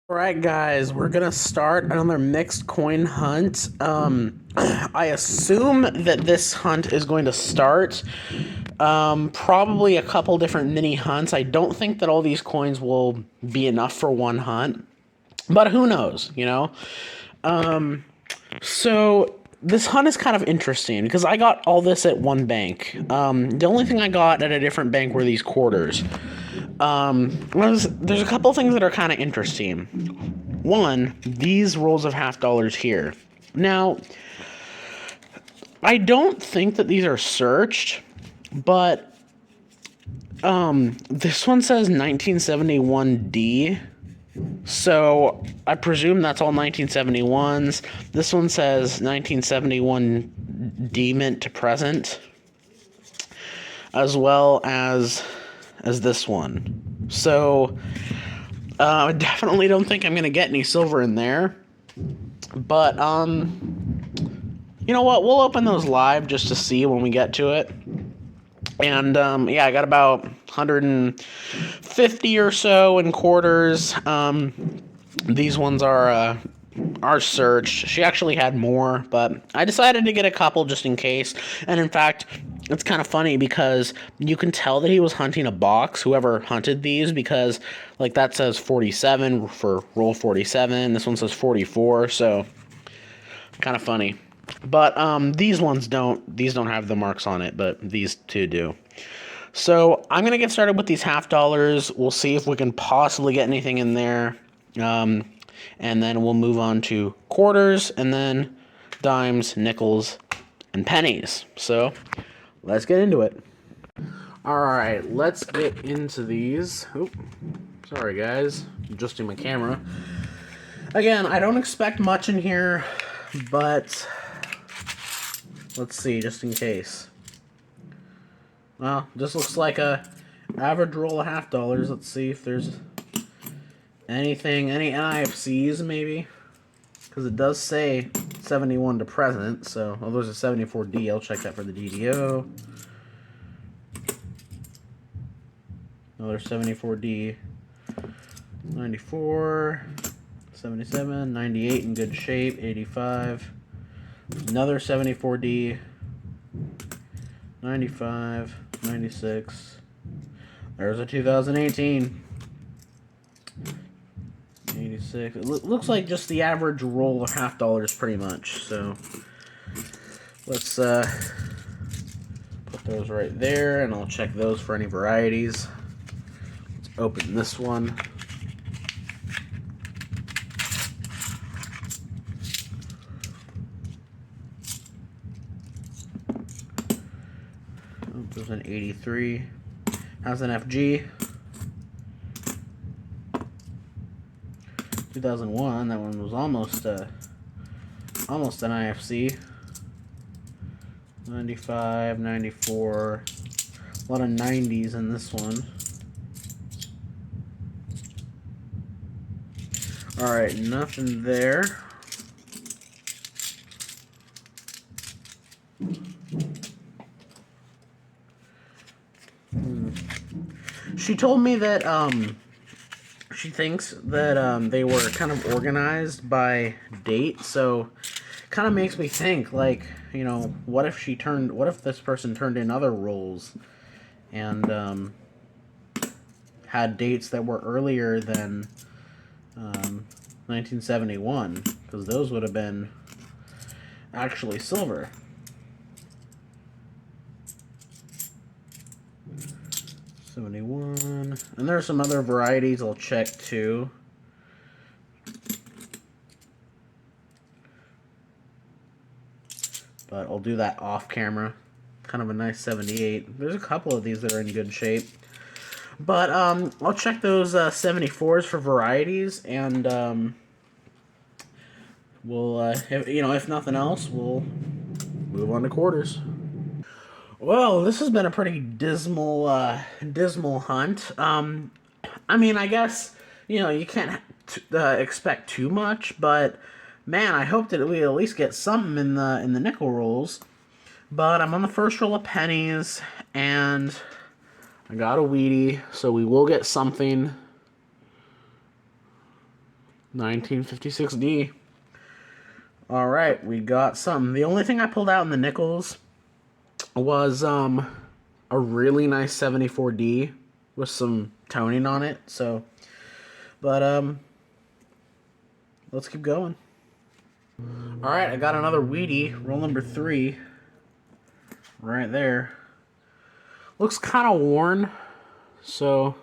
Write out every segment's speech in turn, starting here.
Alright guys, we're gonna start another mixed coin hunt. I assume that this hunt is going to start probably a couple different mini hunts. I don't think that all these coins will be enough for one hunt, but who knows, you know? So this hunt is kind of interesting because I got all this at one bank. The only thing I got at a different bank were these quarters. There's a couple things that are kind of interesting. One, these rolls of half dollars here. Now, I don't think that these are searched, but this one says 1971D. So I presume that's all 1971s. This one says 1971D mint to present, as well as this one. So I definitely don't think I'm gonna get any silver in there. But you know what? We'll open those live just to see when we get to it. And yeah, I got about 150 or so in quarters. These ones are searched. She actually had more, but I decided to get a couple just in case. And in fact, it's kind of funny because you can tell that he was hunting a box, whoever hunted these, because like that says 47 for roll 47. This one says 44, so kind of funny. But these ones don't. These don't have the marks on it, but these two do. So I'm gonna get started with these half dollars. We'll see if we can possibly get anything in there, and then we'll move on to quarters, and then dimes, nickels, and pennies. So let's get into it. All right, let's get into these. Oop, sorry guys, adjusting my camera. Again, I don't expect much in here, but let's see, just in case. Well, this looks like a average roll of half dollars. Let's see if there's anything, any NIFCs maybe, because it does say 71 to present. So, oh, there's a 74D. I'll check that for the DDO. Another 74D. 94, 77, 98 in good shape, 85. Another 74D. 95, 96. There's a 2018. 86. It looks like just the average roll of half dollars pretty much. So let's put those right there, and I'll check those for any varieties. Let's open this one. There's an 83. How's an FG? 2001. That one was almost an IFC. 95, 94. A lot of 90s in this one. Alright, nothing there. She told me that she thinks that they were kind of organized by date, so kind of makes me think, like, you know, what if this person turned in other roles and had dates that were earlier than 1971, because those would have been actually silver. 71. And there are some other varieties I'll check too. But I'll do that off camera. Kind of a nice 78. There's a couple of these that are in good shape. But I'll check those 74s for varieties, and we'll, if nothing else, we'll move on to quarters. Well, this has been a pretty dismal hunt. I mean, I guess, you can't expect too much, but man, I hope that we at least get something in the nickel rolls. But I'm on the first roll of pennies, and I got a Wheatie, so we will get something. 1956D. Alright, we got some. The only thing I pulled out in the nickels was a really nice 74D with some toning on it. So, but let's keep going. Alright, I got another Wheatie, roll number 3. Right there. Looks kind of worn, so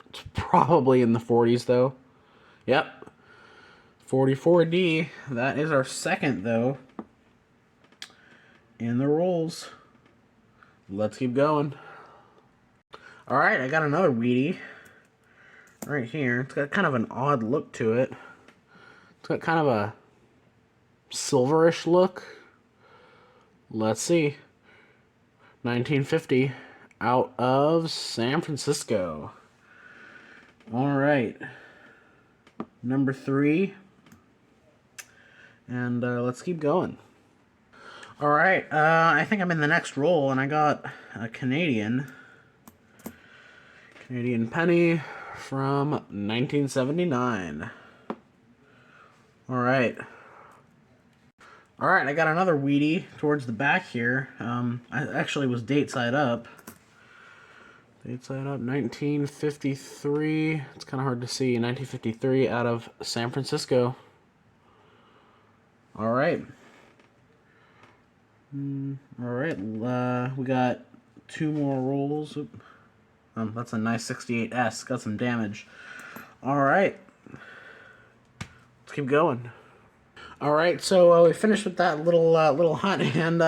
it's probably in the 40s though. Yep. 44D. That is our second though in the rolls. Let's keep going. Alright, I got another Wheatie right here. It's got kind of an odd look to it. It's got kind of a silverish look. Let's see. 1950 out of San Francisco. Alright. Number 3. And let's keep going. Alright, I think I'm in the next roll, and I got a Canadian penny from 1979. Alright. Alright, I got another Wheatie towards the back here. I actually was date side up. Date side up, 1953. It's kind of hard to see. 1953 out of San Francisco. Alright. Alright, we got 2 more rolls. That's a nice 68S. Got some damage. Alright. Let's keep going. Alright, so we finished with that little hunt, and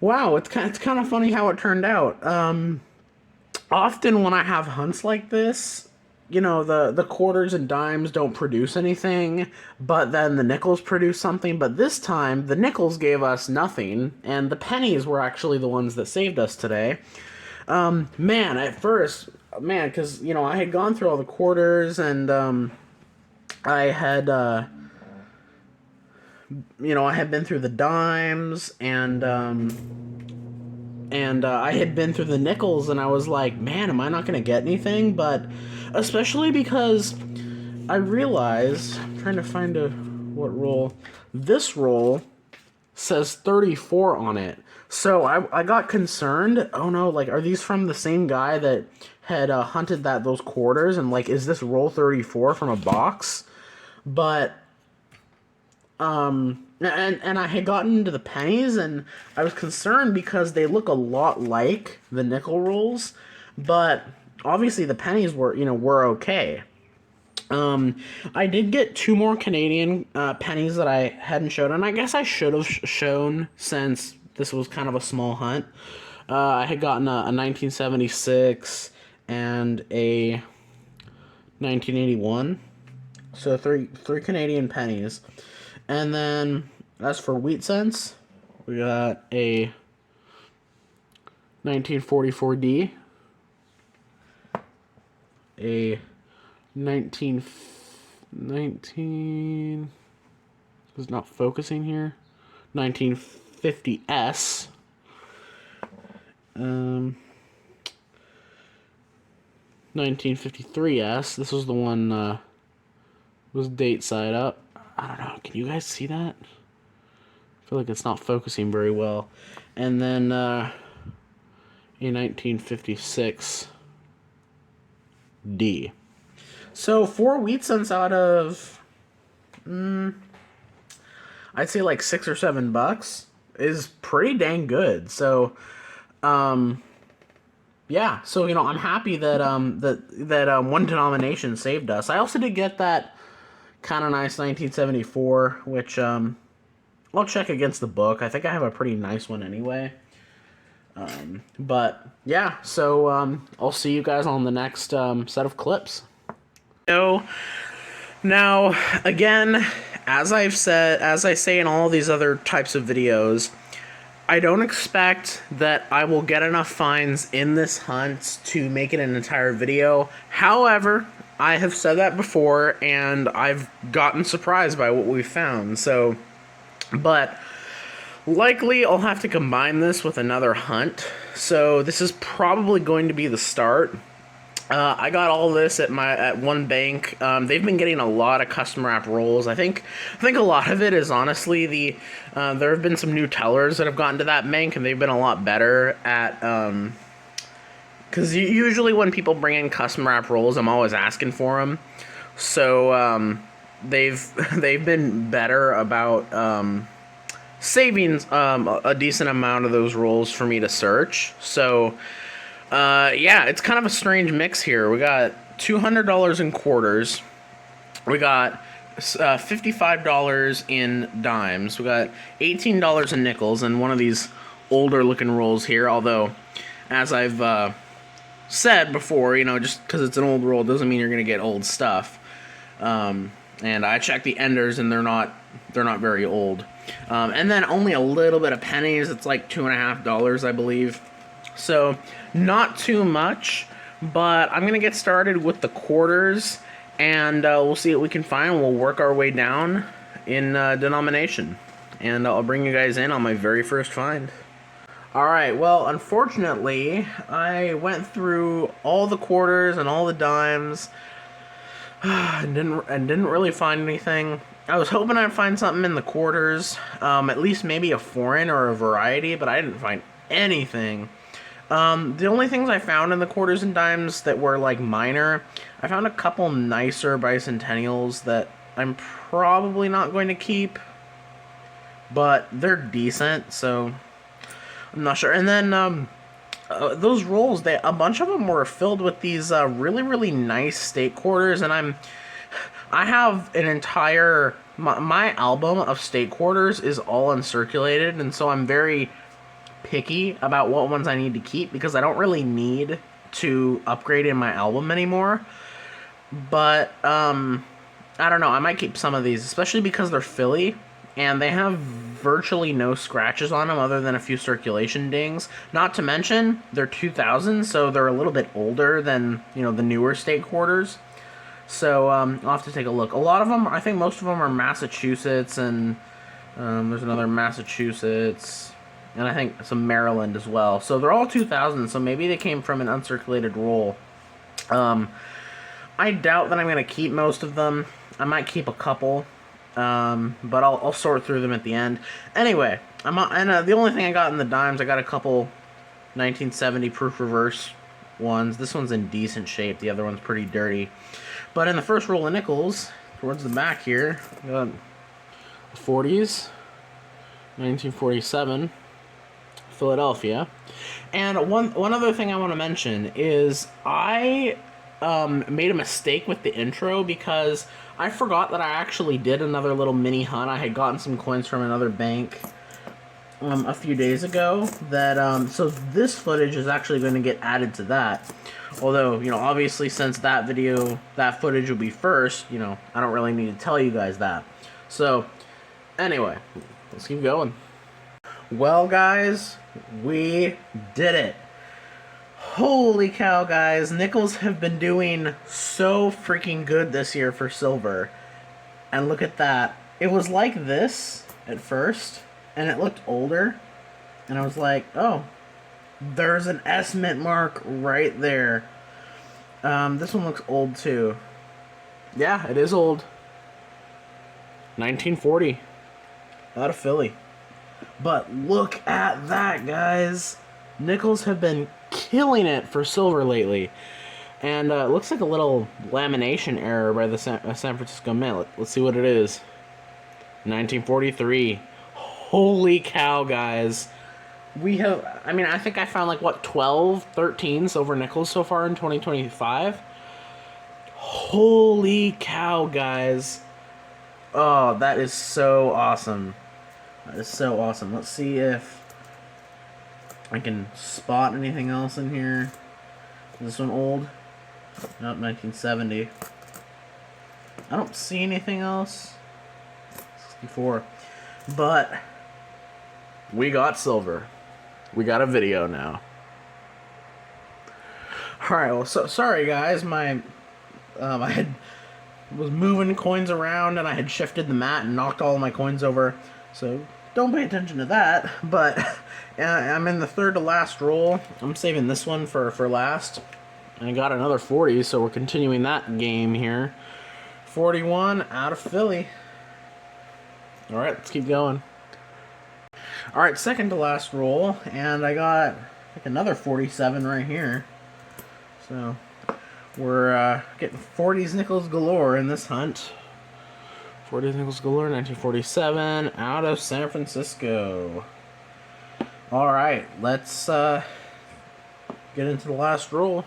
wow, it's kind of funny how it turned out. Often when I have hunts like this, you know, the quarters and dimes don't produce anything, but then the nickels produce something. But this time, the nickels gave us nothing, and the pennies were actually the ones that saved us today. Man, at first, because, you know, I had gone through all the quarters, and I had, you know, I had been through the dimes, and I had been through the nickels, and I was like, man, am I not going to get anything? But especially because I realized, I'm trying to find what roll, this roll says 34 on it. So I got concerned. Oh no, like, are these from the same guy that had hunted those quarters? And like, is this roll 34 from a box? But and I had gotten into the pennies, and I was concerned because they look a lot like the nickel rolls, but obviously the pennies were okay. I did get 2 more Canadian pennies that I hadn't shown, and I guess I should have shown since this was kind of a small hunt. I had gotten a 1976 and a 1981, so three Canadian pennies. And then, as for wheat cents, we got a 1944D, a 19 is not focusing here, 1950S, 1953S. This was the one was date side up. I don't know. Can you guys see that? I feel like it's not focusing very well. And then a 1956 D. So 4 wheat cents out of, I'd say like $6 or $7 is pretty dang good. So, yeah. So, you know, I'm happy that one denomination saved us. I also did get that kind of nice 1974, which I'll check against the book. I think I have a pretty nice one anyway. But yeah, so I'll see you guys on the next set of clips. So now, again, as I say in all these other types of videos, I don't expect that I will get enough finds in this hunt to make it an entire video. However, I have said that before, and I've gotten surprised by what we found. So, but likely I'll have to combine this with another hunt. So this is probably going to be the start I got all this at one bank. They've been getting a lot of customer app rolls. I think a lot of it is honestly there have been some new tellers that have gotten to that bank, and they've been a lot better at. Because usually when people bring in customer app rolls, I'm always asking for them. So they've they've been better about saving a decent amount of those rolls for me to search. So. Yeah, it's kind of a strange mix here. We got $200 in quarters. We got $55 in dimes. We got $18 in nickels, and one of these older looking rolls here. Although, as I've said before, just because it's an old roll doesn't mean you're gonna get old stuff. And I checked the enders, and they're not very old. And then only a little bit of pennies. It's like $2.50, I believe. So, not too much, but I'm going to get started with the quarters, and we'll see what we can find. We'll work our way down in denomination, and I'll bring you guys in on my very first find. Alright, well, unfortunately, I went through all the quarters and all the dimes, and didn't really find anything. I was hoping I'd find something in the quarters, at least maybe a foreign or a variety, but I didn't find anything. The only things I found in the quarters and dimes that were, like, minor, I found a couple nicer bicentennials that I'm probably not going to keep, but they're decent, so I'm not sure. And then, those rolls, a bunch of them were filled with these, really, really nice state quarters, and I have an entire, my album of state quarters is all uncirculated, and so I'm very picky about what ones I need to keep because I don't really need to upgrade in my album anymore. But I don't know, I might keep some of these, especially because they're Philly and they have virtually no scratches on them other than a few circulation dings. Not to mention they're 2000, so they're a little bit older than, the newer state quarters. So I'll have to take a look. A lot of them, I think most of them are Massachusetts, and there's another Massachusetts. And I think some Maryland as well. So they're all 2000, so maybe they came from an uncirculated roll. I doubt that I'm going to keep most of them. I might keep a couple, but I'll sort through them at the end. Anyway, the only thing I got in the dimes, I got a couple 1970 proof reverse ones. This one's in decent shape. The other one's pretty dirty. But in the first roll of nickels, towards the back here, we got 40s, 1947. Philadelphia. And one other thing I want to mention is I made a mistake with the intro because I forgot that I actually did another little mini hunt. I had gotten some coins from another bank a few days ago that so this footage is actually going to get added to that. Although, obviously since that footage will be first, I don't really need to tell you guys that. So, anyway, let's keep going. Well, guys, we did it. Holy cow, guys. Nickels have been doing so freaking good this year for silver. And look at that. It was like this at first, and it looked older. And I was like, oh, there's an S mint mark right there. This one looks old, too. Yeah, it is old. 1940. Out of Philly. But look at that, guys. Nickels have been killing it for silver lately. And it looks like a little lamination error by the San Francisco Mint. Let's see what it is. 1943. Holy cow, guys. We have, I think I found 12, 13 silver nickels so far in 2025. Holy cow, guys. Oh, that is so awesome. That is so awesome. Let's see if I can spot anything else in here. Is this one old? Nope, 1970. I don't see anything else. 64. But we got silver. We got a video now. Alright, well, sorry guys, I was moving coins around and I had shifted the mat and knocked all of my coins over. So don't pay attention to that. But I'm in the third to last roll. I'm saving this one for last. And I got another 40, so we're continuing that game here. 41 out of Philly. All right, let's keep going. All right, second to last roll, and I got like another 47 right here. So we're getting 40s nickels galore in this hunt. 40s nickels galore, 1947, out of San Francisco. All right, let's get into the last roll.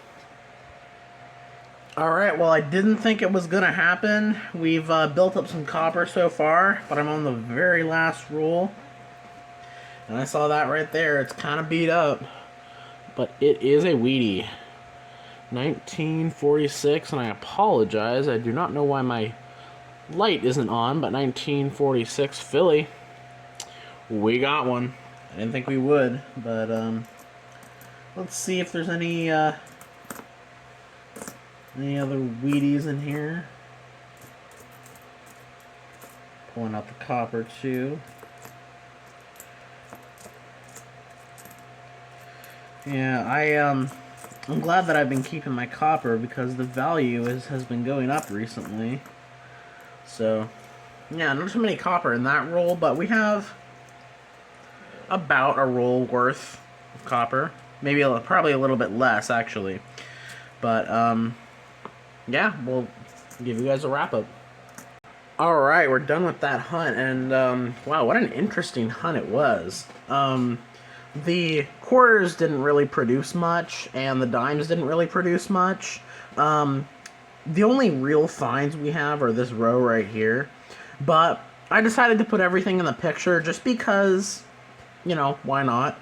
All right, well, I didn't think it was going to happen. We've built up some copper so far, but I'm on the very last roll. And I saw that right there. It's kind of beat up, but it is a Wheatie. 1946, and I apologize. I do not know why my light isn't on, but 1946 Philly. We got one. I didn't think we would, but let's see if there's any other Wheaties in here. Pulling out the copper too. Yeah, I'm glad that I've been keeping my copper because the value has been going up recently. So, yeah, not too many copper in that roll, but we have about a roll worth of copper. Maybe probably a little bit less, actually. But, yeah, we'll give you guys a wrap-up. Alright, we're done with that hunt, and, wow, what an interesting hunt it was. The quarters didn't really produce much, and the dimes didn't really produce much. The only real finds we have are this row right here. But I decided to put everything in the picture just because, you know, why not?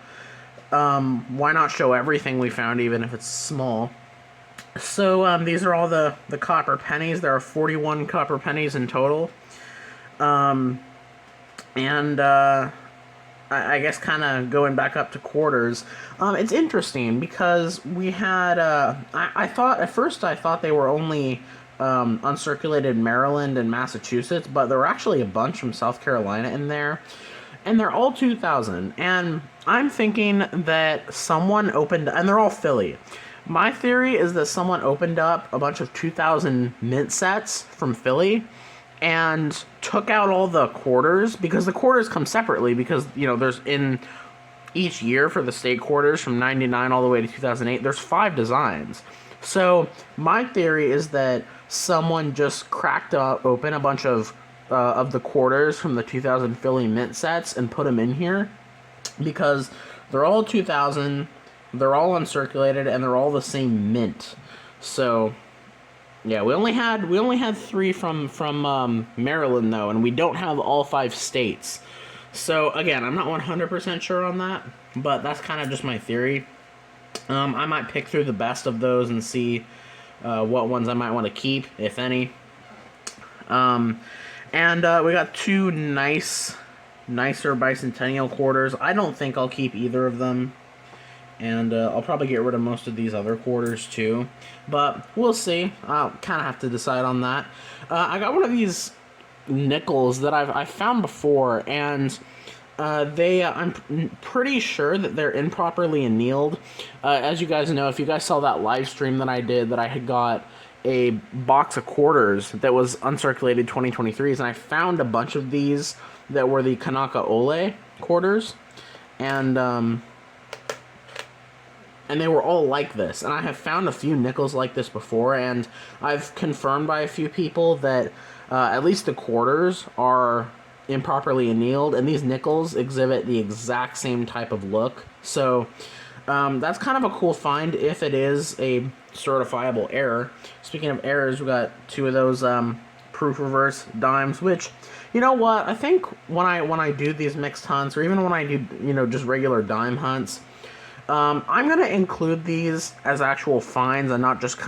Why not show everything we found, even if it's small? So, these are all the copper pennies. There are 41 copper pennies in total. I guess kind of going back up to quarters, it's interesting because we had, I thought, at first I thought they were only uncirculated Maryland and Massachusetts, but there were actually a bunch from South Carolina in there, and they're all 2000, and I'm thinking that someone opened, and they're all Philly. My theory is that someone opened up a bunch of 2000 mint sets from Philly, and took out all the quarters, because the quarters come separately, because, you know, there's in each year for the state quarters from 99 all the way to 2008, there's 5 designs. So my theory is that someone just cracked open a bunch of the quarters from the 2000 Philly mint sets and put them in here, because they're all 2000, they're all uncirculated, and they're all the same mint. So yeah, we only had 3 from Maryland though, and we don't have all 5 states. So again, I'm not 100% sure on that, but that's kind of just my theory. I might pick through the best of those and see what ones I might want to keep, if any. And we got 2 nicer bicentennial quarters. I don't think I'll keep either of them. And I'll probably get rid of most of these other quarters too. But we'll see. I'll kind of have to decide on that. I got one of these nickels that I found before, and I'm pretty sure that they're improperly annealed. As you guys know, if you guys saw that live stream that I did, that I had got a box of quarters that was uncirculated 2023s, and I found a bunch of these that were the Kanaka Ole quarters, and they were all like this. And I have found a few nickels like this before, and I've confirmed by a few people that at least the quarters are improperly annealed, and these nickels exhibit the exact same type of look. So that's kind of a cool find if it is a certifiable error. Speaking of errors, we got 2 of those proof reverse dimes, which, you know what, I think when I do these mixed hunts, or even when I do, you know, just regular dime hunts, I'm going to include these as actual finds, and not just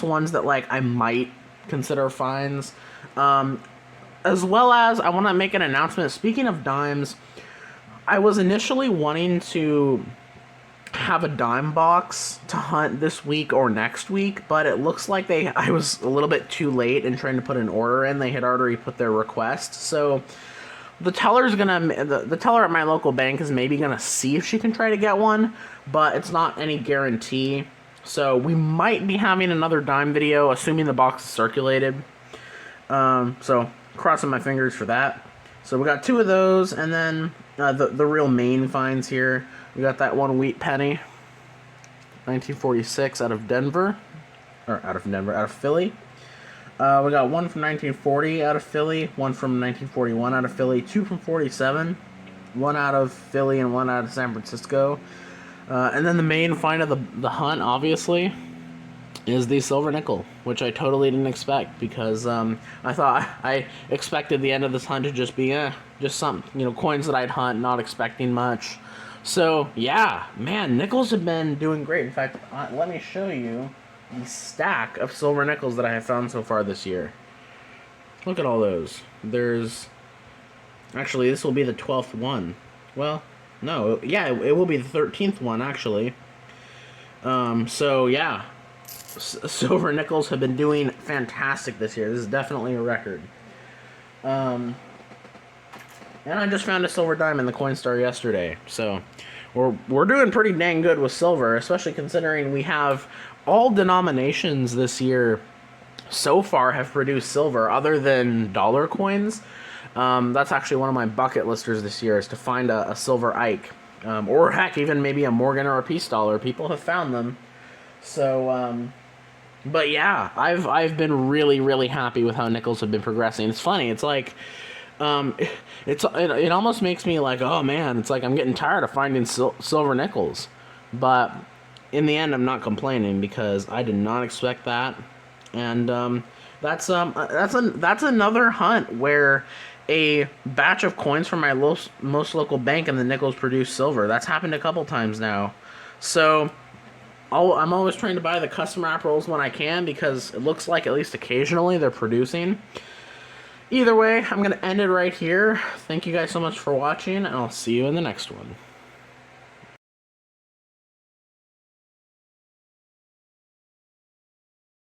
ones that, like, I might consider finds. As well as, I want to make an announcement. Speaking of dimes, I was initially wanting to have a dime box to hunt this week or next week, but it looks like I was a little bit too late in trying to put an order in. They had already put their request, so the teller at my local bank is maybe gonna see if she can try to get one, but it's not any guarantee. So we might be having another dime video, assuming the box is circulated. So crossing my fingers for that. So we got 2 of those, and then the real main finds here. We got that one wheat penny, 1946 out of Philly. We got one from 1940 out of Philly, one from 1941 out of Philly, 2 from 47, one out of Philly and one out of San Francisco. And then the main find of the hunt, obviously, is the silver nickel, which I totally didn't expect, because I expected the end of this hunt to just be just some coins that I'd hunt, not expecting much. So yeah, man, nickels have been doing great. In fact, let me show you the stack of silver nickels that I have found so far this year. Look at all those. Actually, this will be the 12th one. Well, no, yeah, it will be the 13th one, actually. So yeah, silver nickels have been doing fantastic this year. This is definitely a record. And I just found a silver dime in the Coinstar yesterday, so we're doing pretty dang good with silver, especially considering we have all denominations this year so far have produced silver, other than dollar coins. That's actually one of my bucket listers this year, is to find a silver Ike, or heck, even maybe a Morgan or a Peace dollar. People have found them, so. But yeah, I've been really, really happy with how nickels have been progressing. It's funny. It's like, it almost makes me like, oh man, it's like I'm getting tired of finding silver nickels. But in the end, I'm not complaining, because I did not expect that. And that's another hunt where a batch of coins from my most local bank and the nickels produce silver. That's happened a couple times now. So I'm always trying to buy the custom wrap rolls when I can, because it looks like at least occasionally they're producing. Either way, I'm going to end it right here. Thank you guys so much for watching, and I'll see you in the next one.